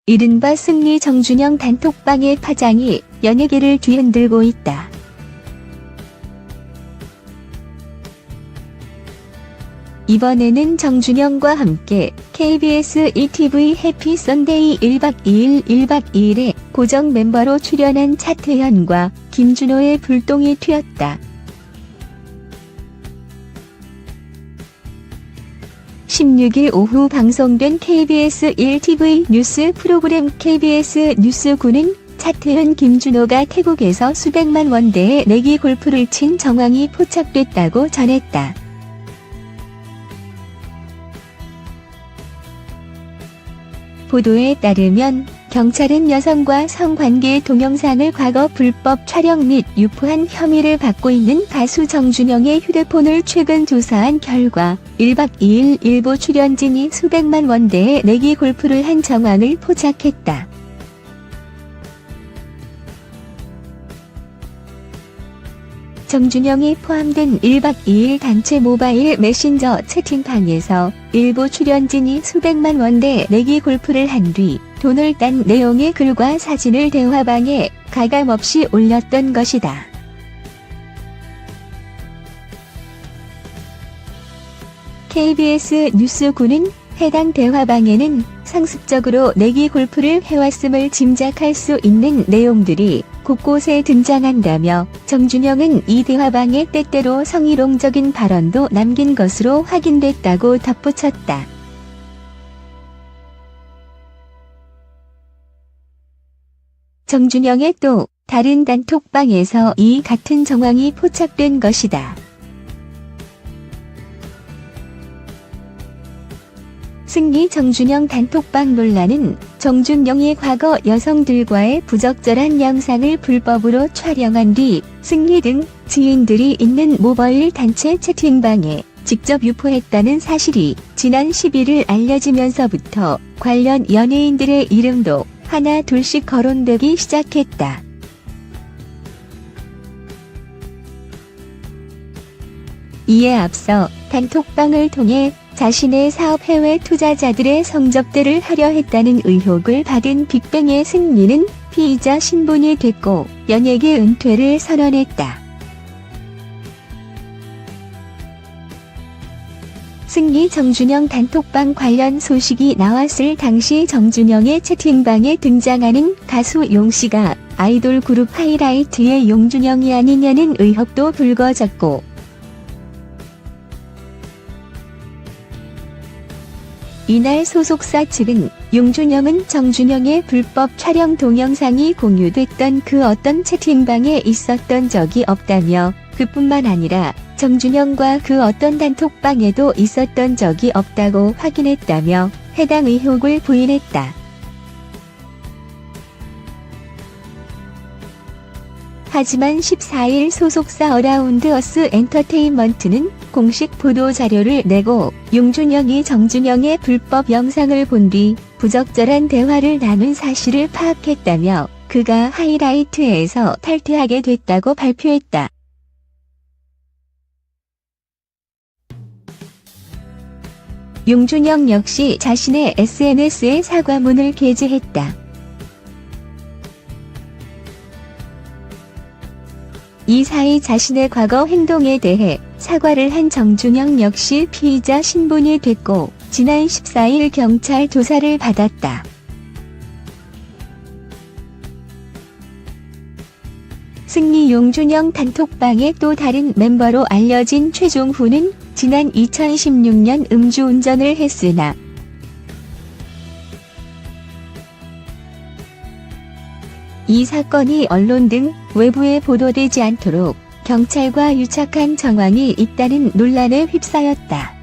이른바 승리 정준영 단톡방의 파장이 연예계를 뒤흔들고 있다. 이번에는 정준영과 함께 KBS ETV 해피 선데이 1박 2일에 고정 멤버로 출연한 차태현과 김준호의 불똥이 튀었다. 16일 오후 방송된 KBS 1TV 뉴스 프로그램 KBS 뉴스9는 차태현, 김준호가 태국에서 수백만 원대의 내기 골프를 친 정황이 포착됐다고 전했다. 보도에 따르면 경찰은 여성과 성관계 동영상을 과거 불법 촬영 및 유포한 혐의를 받고 있는 가수 정준영의 휴대폰을 최근 조사한 결과 1박 2일 일부 출연진이 수백만 원대의 내기 골프를 한 정황을 포착했다. 정준영이 포함된 1박 2일 단체 모바일 메신저 채팅방에서 일부 출연진이 수백만 원대 내기 골프를 한 뒤 돈을 딴 내용의 글과 사진을 대화방에 가감없이 올렸던 것이다. KBS 뉴스9는 해당 대화방에는 상습적으로 내기 골프를 해왔음을 짐작할 수 있는 내용들이 곳곳에 등장한다며 정준영은 이 대화방에 때때로 성희롱적인 발언도 남긴 것으로 확인됐다고 덧붙였다. 정준영의 또 다른 단톡방에서 이 같은 정황이 포착된 것이다. 승리 정준영 단톡방 논란은 정준영이 과거 여성들과의 부적절한 영상을 불법으로 촬영한 뒤 승리 등 지인들이 있는 모바일 단체 채팅방에 직접 유포했다는 사실이 지난 11일 알려지면서부터 관련 연예인들의 이름도 하나 둘씩 거론되기 시작했다. 이에 앞서 단톡방을 통해 자신의 사업 해외 투자자들의 성접대를 하려 했다는 의혹을 받은 빅뱅의 승리는 피의자 신분이 됐고 연예계 은퇴를 선언했다. 승리 정준영 단톡방 관련 소식이 나왔을 당시 정준영의 채팅방에 등장하는 가수 용씨가 아이돌 그룹 하이라이트의 용준영이 아니냐는 의혹도 불거졌고 이날 소속사 측은 용준영은 정준영의 불법 촬영 동영상이 공유됐던 그 어떤 채팅방에 있었던 적이 없다며 그뿐만 아니라 정준영과 그 어떤 단톡방에도 있었던 적이 없다고 확인했다며 해당 의혹을 부인했다. 하지만 14일 소속사 어라운드어스 엔터테인먼트는 공식 보도 자료를 내고 용준영이 정준영의 불법 영상을 본 뒤 부적절한 대화를 나눈 사실을 파악했다며 그가 하이라이트에서 탈퇴하게 됐다고 발표했다. 용준영 역시 자신의 SNS에 사과문을 게재했다. 이 사이 자신의 과거 행동에 대해 사과를 한 정준영 역시 피의자 신분이 됐고 지난 14일 경찰 조사를 받았다. 승리 용준영 단톡방의 또 다른 멤버로 알려진 최종훈은 지난 2016년 음주운전을 했으나 이 사건이 언론 등 외부에 보도되지 않도록 경찰과 유착한 정황이 있다는 논란에 휩싸였다.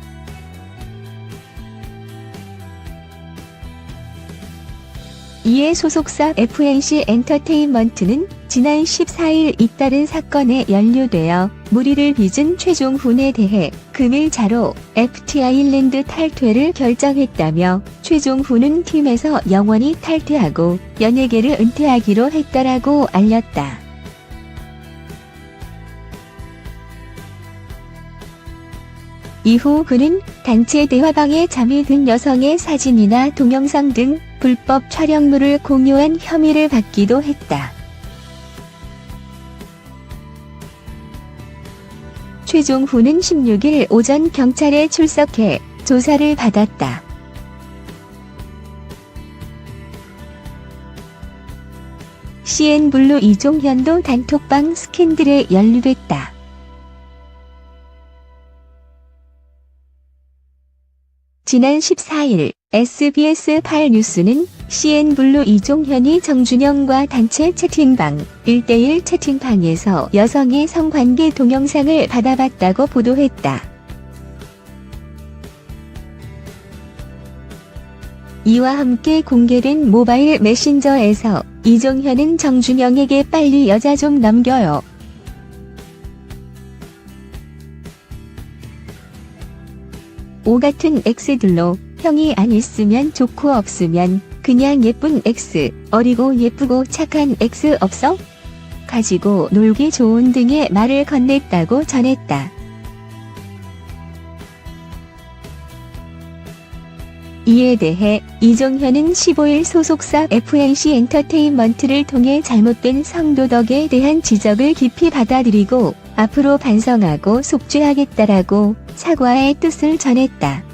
이에 소속사 FNC 엔터테인먼트는 지난 14일 잇따른 사건에 연루되어 무리를 빚은 최종훈에 대해 금일자로 FT 아일랜드 탈퇴를 결정했다며 최종훈은 팀에서 영원히 탈퇴하고 연예계를 은퇴하기로 했다라고 알렸다. 이후 그는 단체 대화방에 잠이 든 여성의 사진이나 동영상 등 불법 촬영물을 공유한 혐의를 받기도 했다. 최종훈은 16일 오전 경찰에 출석해 조사를 받았다. CN블루 이종현도 단톡방 스캔들에 연루됐다. 지난 14일 SBS 8뉴스는 CN블루 이종현이 정준영과 단체 채팅방 1대1 채팅방에서 여성의 성관계 동영상을 받아봤다고 보도했다. 이와 함께 공개된 모바일 메신저에서 이종현은 정준영에게 빨리 여자 좀 넘겨요. 오 같은 X들로 형이 안 있으면 좋고 없으면 그냥 예쁜 X, 어리고 예쁘고 착한 X 없어? 가지고 놀기 좋은 등의 말을 건넸다고 전했다. 이에 대해 이종현은 15일 소속사 FNC 엔터테인먼트를 통해 잘못된 성도덕에 대한 지적을 깊이 받아들이고 앞으로 반성하고 속죄하겠다라고 사과의 뜻을 전했다.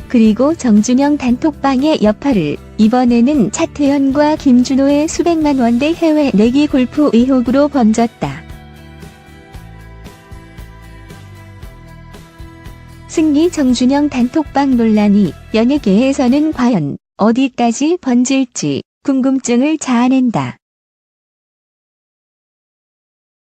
그리고 정준영 단톡방의 여파를 이번에는 차태현과 김준호의 수백만 원대 해외 내기 골프 의혹으로 번졌다. 승리 정준영 단톡방 논란이 연예계에서는 과연 어디까지 번질지 궁금증을 자아낸다.